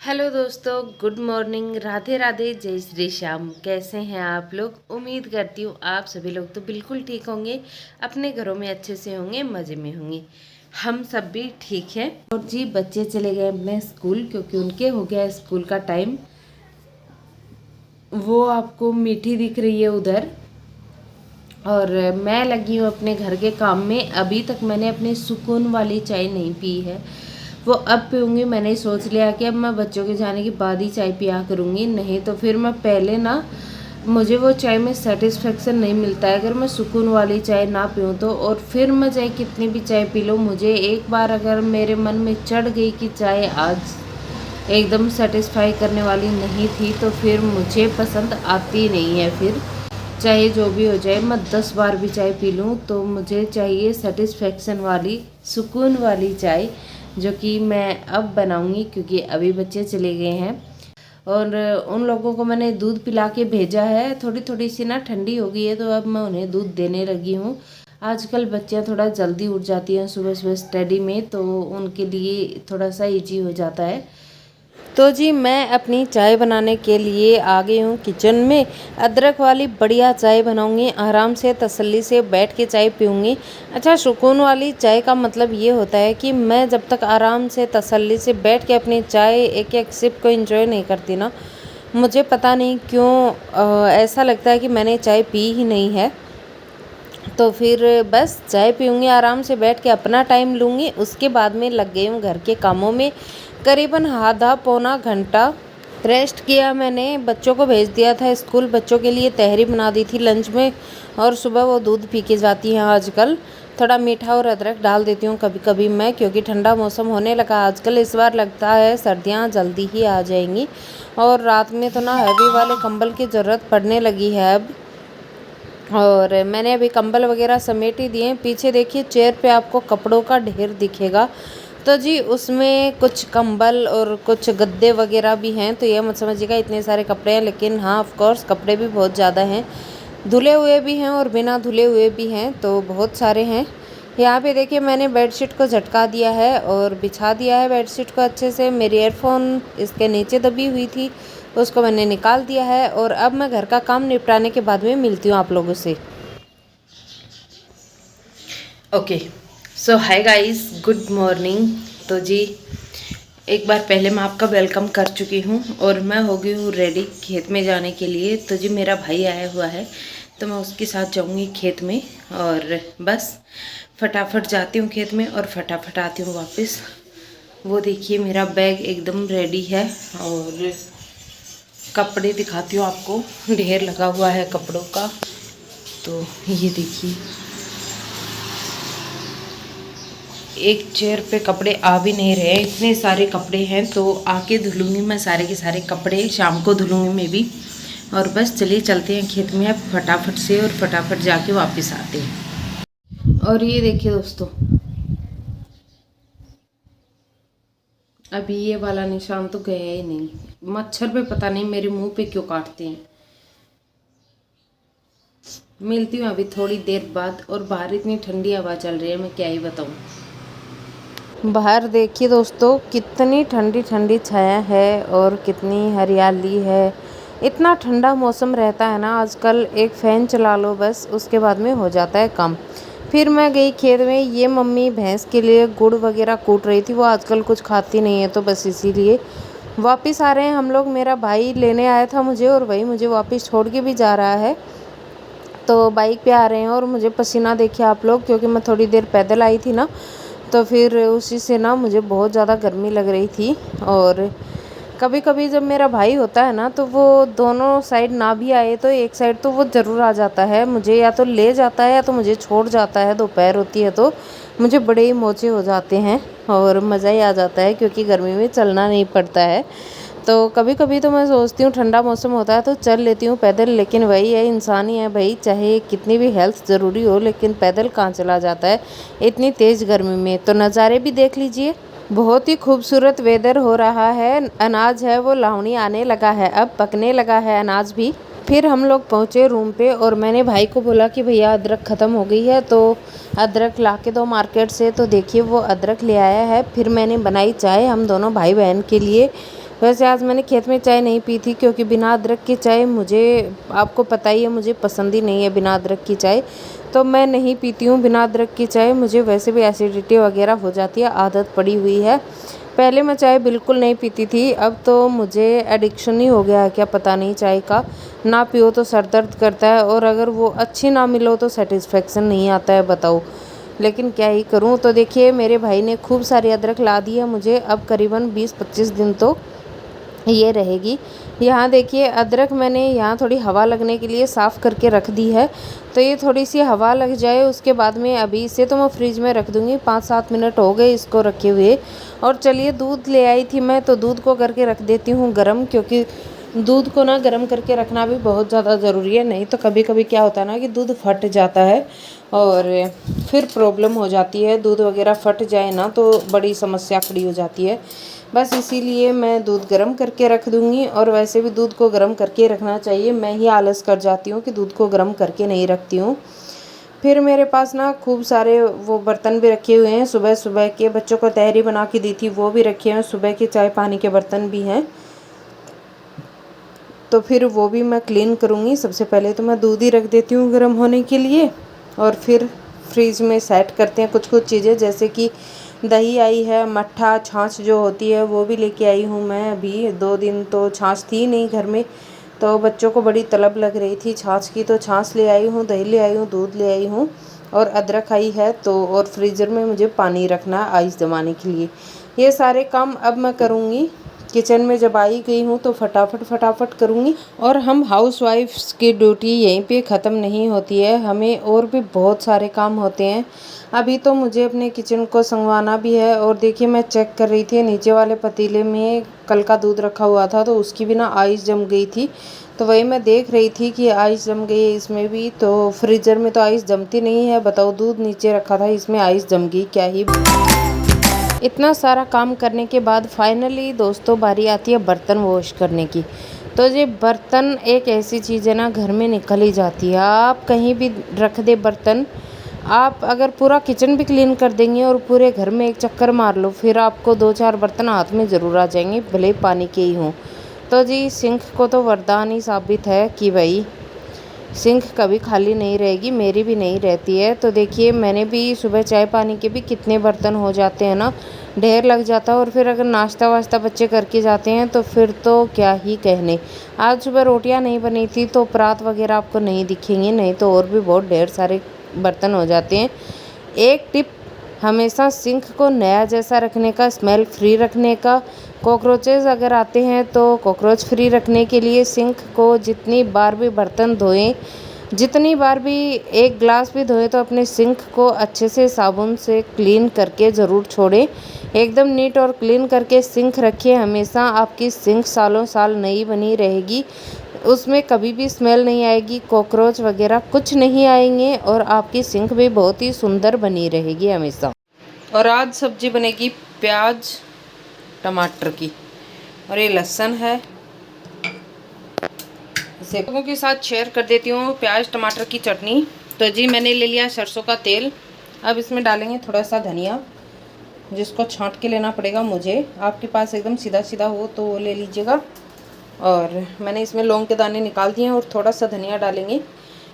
Hello दोस्तों, good morning, Radhe Radhe, जय श्री श्याम। कैसे हैं आप लोग? उम्मीद करती हूँ आप सभी लोग तो बिल्कुल ठीक होंगे, अपने घरों में अच्छे से होंगे, मज़े में होंगे। हम सब भी ठीक हैं। और जी बच्चे चले गए अपने स्कूल क्योंकि उनके हो गया स्कूल का टाइम। वो आपको मीठी दिख रही है उधर, और मैं लगी हूँ अपने घर के काम में। अभी तक मैंने अपनी सुकून वाली चाय नहीं पी है, वो अब पीऊँगी। मैंने सोच लिया कि अब मैं बच्चों के जाने के बाद ही चाय पिया करूँगी, नहीं तो फिर मैं पहले ना, मुझे वो चाय में सेटिस्फेक्शन नहीं मिलता है अगर मैं सुकून वाली चाय ना पीऊँ तो। और फिर मैं चाहे कितनी भी चाय पी लूँ, मुझे एक बार अगर मेरे मन में चढ़ गई कि चाय आज एकदम सेटिस्फाई करने वाली नहीं थी तो फिर मुझे पसंद आती नहीं है। फिर चाहे जो भी हो जाए, मैं 10 बार भी चाय पी लूँ तो मुझे चाहिए सेटिस्फेक्शन वाली, सुकून वाली चाय, जो कि मैं अब बनाऊंगी क्योंकि अभी बच्चे चले गए हैं। और उन लोगों को मैंने दूध पिला के भेजा है। थोड़ी थोड़ी सी ना ठंडी हो गई है तो अब मैं उन्हें दूध देने लगी हूँ। आजकल बच्चियाँ थोड़ा जल्दी उठ जाती हैं सुबह सुबह स्टडी में, तो उनके लिए थोड़ा सा ईजी हो जाता है। तो जी मैं अपनी चाय बनाने के लिए आ गई हूँ किचन में। अदरक वाली बढ़िया चाय बनाऊंगी, आराम से तसल्ली से बैठ के चाय पीऊँगी। अच्छा, सुकून वाली चाय का मतलब ये होता है कि मैं जब तक आराम से तसल्ली से बैठ के अपनी चाय एक एक सिप को एंजॉय नहीं करती ना, मुझे पता नहीं क्यों ऐसा लगता है कि मैंने चाय पी ही नहीं है। तो फिर बस चाय पीऊँगी, आराम से बैठ के अपना टाइम लूँगी। उसके बाद में लग गई हूँ घर के कामों में। करीबन आधा पौना घंटा रेस्ट किया मैंने, बच्चों को भेज दिया था स्कूल। बच्चों के लिए तहरी बना दी थी लंच में, और सुबह वो दूध पी के जाती हैं आजकल। थोड़ा मीठा और अदरक डाल देती हूँ कभी कभी मैं, क्योंकि ठंडा मौसम होने लगा आजकल। इस बार लगता है सर्दियाँ जल्दी ही आ जाएंगी, और रात में तो ना हैवी वाले कंबल की ज़रूरत पड़ने लगी है अब। और मैंने अभी कंबल वगैरह समेट ही दिए। पीछे देखिए चेयर पे आपको कपड़ों का ढेर दिखेगा, तो जी उसमें कुछ कंबल और कुछ गद्दे वगैरह भी हैं। तो ये मत समझिएगा इतने सारे कपड़े हैं, लेकिन हाँ ऑफ कोर्स कपड़े भी बहुत ज़्यादा हैं, धुले हुए भी हैं और बिना धुले हुए भी हैं, तो बहुत सारे हैं। यहाँ पे देखिए मैंने बेडशीट को झटका दिया है और बिछा दिया है बेडशीट को अच्छे से। मेरी ईयरफोन इसके नीचे दबी हुई थी, उसको मैंने निकाल दिया है। और अब मैं घर का काम निपटाने के बाद में मिलती हूँ आप लोगों से। ओके, सो हाय गाइस, गुड मॉर्निंग। तो जी एक बार पहले मैं आपका वेलकम कर चुकी हूँ और मैं हो गई हूँ रेडी खेत में जाने के लिए। तो जी मेरा भाई आया हुआ है तो मैं उसके साथ जाऊँगी खेत में, और बस फटाफट जाती हूँ खेत में और फटाफट आती हूँ वापस। वो देखिए मेरा बैग एकदम रेडी है, और कपड़े दिखाती हूँ आपको, ढेर लगा हुआ है कपड़ों का। तो ये देखिए एक चेयर पे कपड़े आ भी नहीं रहे, इतने सारे कपड़े हैं। तो आके धुलूँगी मैं सारे के सारे कपड़े, शाम को धुलूँगी मैं भी। और बस चलिए चलते हैं खेत में अब फटाफट से, और फटाफट जाके वापस आते हैं। और ये देखिए दोस्तों, अभी ये वाला निशान तो गया ही नहीं। मच्छर पे पता नहीं मेरे मुंह पे क्यों काटते हैं। मिलती हूँ अभी थोड़ी देर बाद। और बाहर इतनी ठंडी हवा चल रही है, मैं क्या ही बताऊँ। बाहर देखिए दोस्तों कितनी ठंडी ठंडी छाया है और कितनी हरियाली है। इतना ठंडा मौसम रहता है ना आजकल, एक फ़ैन चला लो बस, उसके बाद में हो जाता है काम। फिर मैं गई खेत में, ये मम्मी भैंस के लिए गुड़ वगैरह कूट रही थी। वो आजकल कुछ खाती नहीं है तो बस इसीलिए वापस आ रहे हैं हम लोग। मेरा भाई लेने आया था मुझे, और वही मुझे वापस छोड़ के भी जा रहा है। तो बाइक पे आ रहे हैं, और मुझे पसीना देखिए आप लोग, क्योंकि मैं थोड़ी देर पैदल आई थी ना, तो फिर उसी से ना मुझे बहुत ज़्यादा गर्मी लग रही थी। और कभी कभी जब मेरा भाई होता है ना, तो वो दोनों साइड ना भी आए तो एक साइड तो वो ज़रूर आ जाता है। मुझे या तो ले जाता है या तो मुझे छोड़ जाता है। दोपहर होती है तो मुझे बड़े ही मोचे हो जाते हैं और मज़ा ही आ जाता है, क्योंकि गर्मी में चलना नहीं पड़ता है। तो कभी कभी तो मैं सोचती हूँ ठंडा मौसम होता है तो चल लेती हूँ पैदल, लेकिन वही है, इंसान ही है भाई, चाहे कितनी भी हेल्थ ज़रूरी हो लेकिन पैदल कहाँ चला जाता है इतनी तेज़ गर्मी में। तो नज़ारे भी देख लीजिए, बहुत ही खूबसूरत वेदर हो रहा है। अनाज है वो लावणी आने लगा है, अब पकने लगा है अनाज भी। फिर हम लोग पहुँचे रूम पे, और मैंने भाई को बोला कि भैया अदरक ख़त्म हो गई है तो अदरक ला के दो मार्केट से। तो देखिए वो अदरक ले आया है। फिर मैंने बनाई चाय हम दोनों भाई बहन के लिए। वैसे आज मैंने खेत में चाय नहीं पी थी क्योंकि बिना अदरक की चाय मुझे, आपको पता ही है, मुझे पसंद ही नहीं है बिना अदरक की चाय। तो मैं नहीं पीती हूँ बिना अदरक की चाय। मुझे वैसे भी एसिडिटी वगैरह हो जाती है, आदत पड़ी हुई है। पहले मैं चाय बिल्कुल नहीं पीती थी, अब तो मुझे एडिक्शन ही हो गया है क्या पता नहीं चाय का। ना पियो तो सर दर्द करता है, और अगर वो अच्छी ना मिलो तो सेटिस्फेक्शन नहीं आता है, बताओ। लेकिन क्या ही करूँ। तो देखिए मेरे भाई ने खूब सारी अदरक ला दी है मुझे, अब करीबन 20-25 दिन तो ये रहेगी। यहाँ देखिए अदरक मैंने यहाँ थोड़ी हवा लगने के लिए साफ़ करके रख दी है। तो ये थोड़ी सी हवा लग जाए उसके बाद में, अभी इसे तो मैं फ्रिज में रख दूँगी। 5-7 मिनट हो गए इसको रखे हुए। और चलिए दूध ले आई थी मैं, तो दूध को करके रख देती हूँ गरम, क्योंकि दूध को ना गरम करके रखना भी बहुत ज़्यादा ज़रूरी है। नहीं तो कभी कभी क्या होता है ना कि दूध फट जाता है और फिर प्रॉब्लम हो जाती है। दूध वगैरह फट जाए ना तो बड़ी समस्या खड़ी हो जाती है। बस इसीलिए मैं दूध गर्म करके रख दूँगी। और वैसे भी दूध को गर्म करके रखना चाहिए, मैं ही आलस कर जाती हूँ कि दूध को गर्म करके नहीं रखती हूँ। फिर मेरे पास ना खूब सारे वो बर्तन भी रखे हुए हैं, सुबह सुबह के बच्चों को तहरी बना के दी थी वो भी रखे हैं, सुबह के चाय पानी के बर्तन भी हैं। तो फिर वो भी मैं क्लीन करूँगी। सबसे पहले तो मैं दूध ही रख देती हूँ गर्म होने के लिए, और फिर फ्रीज में सेट करते हैं कुछ कुछ चीज़ें, जैसे कि दही आई है, मट्ठा, छाछ जो होती है वो भी लेके आई हूँ मैं। अभी 2 दिन तो छाछ थी नहीं घर में, तो बच्चों को बड़ी तलब लग रही थी छाछ की, तो छाछ ले आई हूँ, दही ले आई हूँ, दूध ले आई हूँ, और अदरक आई है। तो और फ्रीज़र में मुझे पानी रखना है आइस जमाने के लिए। ये सारे काम अब मैं करूँगी। किचन में जब आई गई हूँ तो फटाफट फटाफट करूँगी। और हम हाउसवाइफ्स की ड्यूटी यहीं पे ख़त्म नहीं होती है, हमें और भी बहुत सारे काम होते हैं। अभी तो मुझे अपने किचन को संगवाना भी है। और देखिए मैं चेक कर रही थी नीचे वाले पतीले में कल का दूध रखा हुआ था, तो उसकी भी ना आइस जम गई थी। तो वही मैं देख रही थी कि आइस जम गई है इसमें भी। तो फ्रीज़र में तो आइस जमती नहीं है, बताओ, दूध नीचे रखा था इसमें आइस जम गई, क्या ही। इतना सारा काम करने के बाद फाइनली दोस्तों बारी आती है बर्तन वॉश करने की। तो ये बर्तन एक ऐसी चीज़ है ना, घर में निकल ही जाती है। आप कहीं भी रख दे बर्तन, आप अगर पूरा किचन भी क्लीन कर देंगे और पूरे घर में एक चक्कर मार लो, फिर आपको 2-4 बर्तन हाथ में ज़रूर आ जाएंगे, भले पानी के ही हों। तो जी सिंक को तो वरदान ही साबित है कि भाई सिंक कभी खाली नहीं रहेगी, मेरी भी नहीं रहती है। तो देखिए मैंने भी सुबह चाय पानी के भी कितने बर्तन हो जाते हैं ना, ढेर लग जाता है। और फिर अगर नाश्ता वाश्ता बच्चे करके जाते हैं तो फिर तो क्या ही कहने। आज सुबह रोटियां नहीं बनी थी तो परात वगैरह आपको नहीं दिखेंगे, नहीं तो और भी बहुत ढेर सारे बर्तन हो जाते हैं। एक टिप, हमेशा सिंक को नया जैसा रखने का, स्मेल फ्री रखने का। कॉकरोचेस अगर आते हैं तो कॉकरोच फ्री रखने के लिए सिंक को जितनी बार भी बर्तन धोएं, जितनी बार भी एक ग्लास भी धोएं, तो अपने सिंक को अच्छे से साबुन से क्लीन करके ज़रूर छोड़ें। एकदम नीट और क्लीन करके सिंक रखिए हमेशा, आपकी सिंक सालों साल नई बनी रहेगी। उसमें कभी भी स्मेल नहीं आएगी, कॉकरोच वगैरह कुछ नहीं आएंगे, और आपकी सिंक भी बहुत ही सुंदर बनी रहेगी हमेशा। और आज सब्जी बनेगी प्याज टमाटर की, और ये लहसुन है, इसे लोगों के साथ शेयर कर देती हूँ। प्याज टमाटर की चटनी। तो जी मैंने ले लिया सरसों का तेल। अब इसमें डालेंगे थोड़ा सा धनिया, जिसको छांट के लेना पड़ेगा मुझे, आपके पास एकदम सीधा सीधा हो तो वो ले लीजिएगा। और मैंने इसमें लौंग के दाने निकाल दिए हैं, और थोड़ा सा धनिया डालेंगे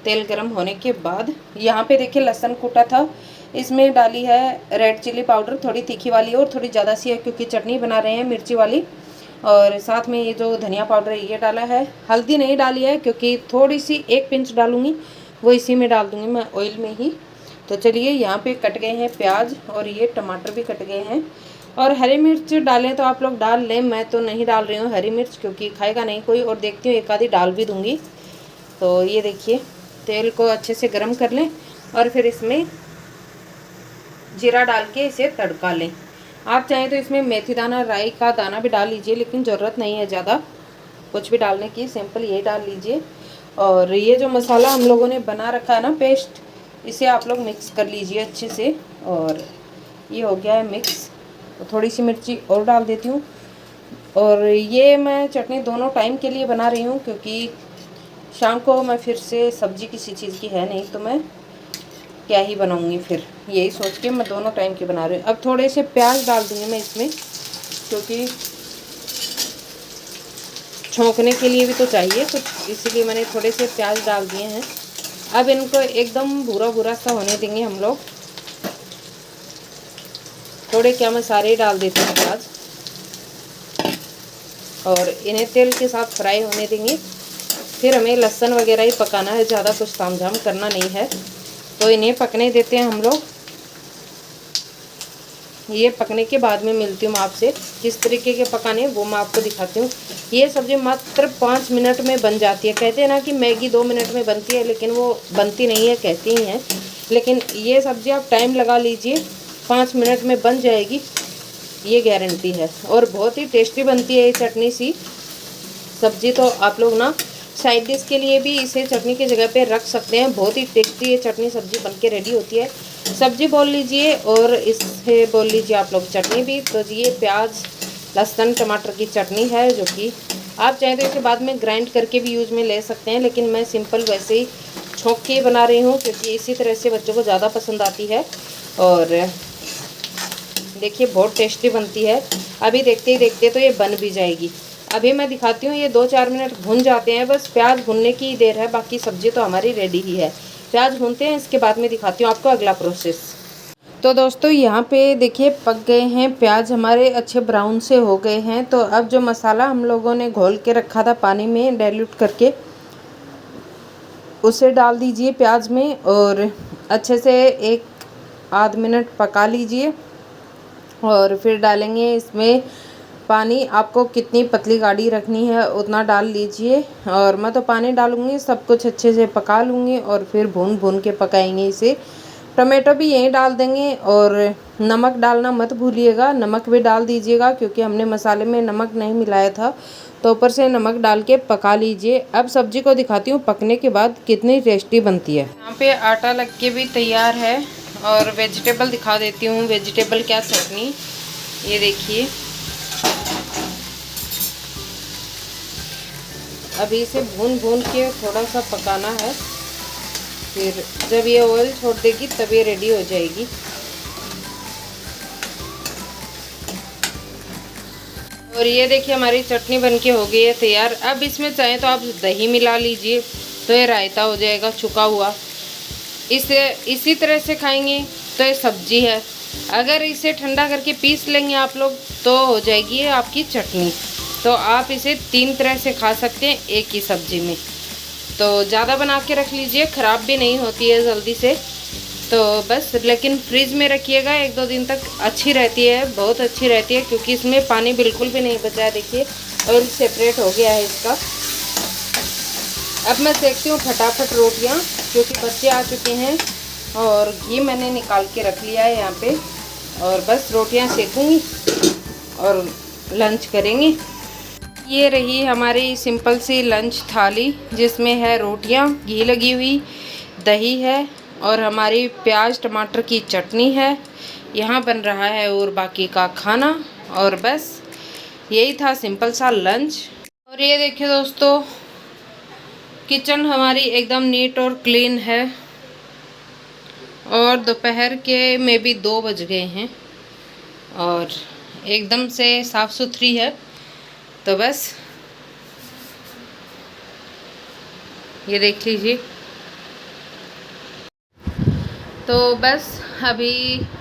तेल गरम होने के बाद। यहाँ पे देखिए लहसुन कूटा था, इसमें डाली है रेड चिली पाउडर, थोड़ी तीखी वाली और थोड़ी ज़्यादा सी है क्योंकि चटनी बना रहे हैं मिर्ची वाली। और साथ में ये जो धनिया पाउडर है ये डाला है। हल्दी नहीं डाली है क्योंकि थोड़ी सी 1 पिंच डालूंगी, वो इसी में डाल दूंगी मैं ऑयल में ही। तो चलिए यहाँ पे कट गए हैं प्याज, और ये टमाटर भी कट गए हैं। और हरी मिर्च डालें तो आप लोग डाल लें, मैं तो नहीं डाल रही हूँ हरी मिर्च क्योंकि खाएगा नहीं कोई, और देखती हूँ एक आधी डाल भी दूँगी। तो ये देखिए तेल को अच्छे से गर्म कर लें, और फिर इसमें जीरा डाल के इसे तड़का लें। आप चाहें तो इसमें मेथी दाना, राई का दाना भी डाल लीजिए, लेकिन ज़रूरत नहीं है ज़्यादा कुछ भी डालने की, सिंपल ये डाल लीजिए। और ये जो मसाला हम लोगों ने बना रखा है ना पेस्ट, इसे आप लोग मिक्स कर लीजिए अच्छे से। और ये हो गया है मिक्स। तो थोड़ी सी मिर्ची और डाल देती हूँ। और ये मैं चटनी दोनों टाइम के लिए बना रही हूँ क्योंकि शाम को मैं फिर से सब्जी किसी चीज़ की है नहीं, तो मैं क्या ही बनाऊँगी, फिर यही सोच के मैं दोनों टाइम की बना रही हूँ। अब थोड़े से प्याज डाल दूँगी मैं इसमें, क्योंकि छौंकने के लिए भी तो चाहिए कुछ, इसीलिए मैंने थोड़े से प्याज डाल दिए हैं। अब इनको एकदम भूरा भूरा सा होने देंगे हम लोग। थोड़े क्या मैं सारे डाल देती हूँ प्याज, और इन्हें तेल के साथ फ्राई होने देंगे। फिर हमें लहसुन वगैरह ही पकाना है, ज़्यादा कुछ तामझाम करना नहीं है। तो इन्हें पकने देते हैं हम लोग। ये पकने के बाद में मिलती हूँ मैं आपसे, किस तरीके के पकाने वो मैं आपको दिखाती हूँ। ये सब्ज़ी मात्र 5 मिनट में बन जाती है। कहते हैं ना कि मैगी 2 मिनट में बनती है, लेकिन वो बनती नहीं है, कहती ही हैं। लेकिन ये सब्ज़ी आप टाइम लगा लीजिए, 5 मिनट में बन जाएगी, ये गारंटी है। और बहुत ही टेस्टी बनती है ये चटनी सी सब्ज़ी। तो आप लोग ना साइड डिश के लिए भी इसे चटनी की जगह पे रख सकते हैं। बहुत ही टेस्टी ये चटनी सब्ज़ी बनके रेडी होती है। सब्ज़ी बोल लीजिए और इससे बोल लीजिए आप लोग चटनी भी। तो ये प्याज लहसुन टमाटर की चटनी है, जो कि आप चाहें तो इसे बाद में ग्राइंड करके भी यूज़ में ले सकते हैं, लेकिन मैं सिंपल वैसे ही छौंक के बना रही हूँ, क्योंकि इसी तरह से बच्चों को ज़्यादा पसंद आती है। और देखिए बहुत टेस्टी बनती है। अभी देखते ही देखते तो ये बन भी जाएगी। अभी मैं दिखाती हूँ, ये 2-4 मिनट भुन जाते हैं, बस प्याज भुनने की ही देर है, बाकी सब्ज़ी तो हमारी रेडी ही है। प्याज भूनते हैं, इसके बाद में दिखाती हूँ आपको अगला प्रोसेस। तो दोस्तों यहाँ पे देखिए पक गए हैं प्याज, हमारे अच्छे ब्राउन से हो गए हैं। तो अब जो मसाला हम लोगों ने घोल के रखा था पानी में डाइल्यूट करके, उसे डाल दीजिए प्याज में और अच्छे से 1-आध मिनट पका लीजिए। और फिर डालेंगे इसमें पानी। आपको कितनी पतली गाढ़ी रखनी है उतना डाल लीजिए। और मैं तो पानी डालूँगी, सब कुछ अच्छे से पका लूँगी और फिर भून भून के पकाएंगे इसे। टमाटो भी यहीं डाल देंगे और नमक डालना मत भूलिएगा, नमक भी डाल दीजिएगा, क्योंकि हमने मसाले में नमक नहीं मिलाया था। तो ऊपर से नमक डाल के पका लीजिए। अब सब्जी को दिखाती हूँ पकने के बाद कितनी टेस्टी बनती है। यहाँ पे आटा लग के भी तैयार है। और वेजिटेबल दिखा देती हूँ, वेजिटेबल क्या चटनी, ये देखिए। अभी इसे भून भून के थोड़ा सा पकाना है, फिर जब ये ऑयल छोड़ देगी तब ये रेडी हो जाएगी। और ये देखिए हमारी चटनी बनके हो गई है तैयार। अब इसमें चाहें तो आप दही मिला लीजिए, तो ये रायता हो जाएगा छुका हुआ। इसे इसी तरह से खाएंगे तो ये सब्जी है। अगर इसे ठंडा करके पीस लेंगे आप लोग तो हो जाएगी ये आपकी चटनी। तो आप इसे 3 तरह से खा सकते हैं एक ही सब्जी में। तो ज़्यादा बना के रख लीजिए, ख़राब भी नहीं होती है जल्दी से। तो बस, लेकिन फ्रिज में रखिएगा 1-2 दिन तक, अच्छी रहती है, बहुत अच्छी रहती है, क्योंकि इसमें पानी बिल्कुल भी नहीं बचा है। देखिए ऑयल सेपरेट हो गया है इसका। अब मैं सेकती हूँ फटाफट रोटियाँ, क्योंकि बच्चे आ चुके हैं। और घी मैंने निकाल के रख लिया है यहाँ पे, और बस रोटियाँ सेकूँगी और लंच करेंगे। ये रही हमारी सिंपल सी लंच थाली, जिसमें है रोटियाँ, घी लगी हुई, दही है और हमारी प्याज टमाटर की चटनी है। यहाँ बन रहा है और बाकी का खाना। और बस यही था सिंपल सा लंच। और ये देखिए दोस्तों, किचन हमारी एकदम नीट और क्लीन है। और दोपहर के में भी 2 बज गए हैं और एकदम से साफ़ सुथरी है। तो बस ये देख लीजिए। तो बस अभी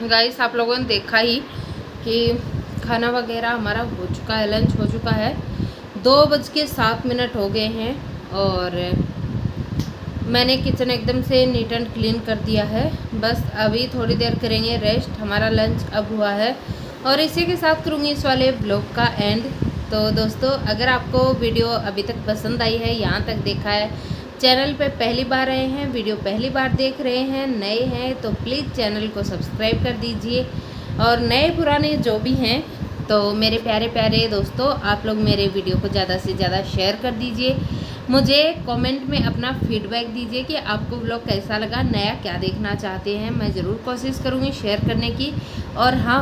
गाइस आप लोगों ने देखा ही कि खाना वगैरह हमारा हो चुका है, लंच हो चुका है। 2:07 हो गए हैं और मैंने किचन एकदम से नीट एंड क्लीन कर दिया है। बस अभी थोड़ी देर करेंगे रेस्ट। हमारा लंच अब हुआ है और इसी के साथ करूँगी इस वाले ब्लॉग का एंड। तो दोस्तों, अगर आपको वीडियो अभी तक पसंद आई है, यहाँ तक देखा है, चैनल पे पहली बार आए हैं, वीडियो पहली बार देख रहे हैं, नए हैं, तो प्लीज़ चैनल को सब्सक्राइब कर दीजिए। और नए पुराने जो भी हैं, तो मेरे प्यारे प्यारे दोस्तों, आप लोग मेरे वीडियो को ज़्यादा से ज़्यादा शेयर कर दीजिए। मुझे कमेंट में अपना फीडबैक दीजिए कि आपको व्लॉग कैसा लगा, नया क्या देखना चाहते हैं। मैं ज़रूर कोशिश करूँगी शेयर करने की। और हाँ,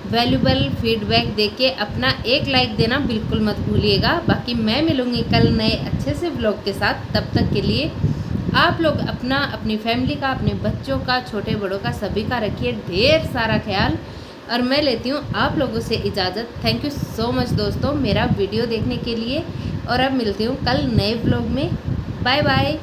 वैल्यूबल फीडबैक देके अपना एक लाइक देना बिल्कुल मत भूलिएगा। बाकी मैं मिलूँगी कल नए अच्छे से व्लॉग के साथ। तब तक के लिए आप लोग अपना, अपनी फैमिली का, अपने बच्चों का, छोटे बड़ों का, सभी का रखिए ढेर सारा ख्याल। और मैं लेती हूँ आप लोगों से इजाज़त। थैंक यू सो मच दोस्तों मेरा वीडियो देखने के लिए। और अब मिलती हूँ कल नए व्लॉग में। Bye bye.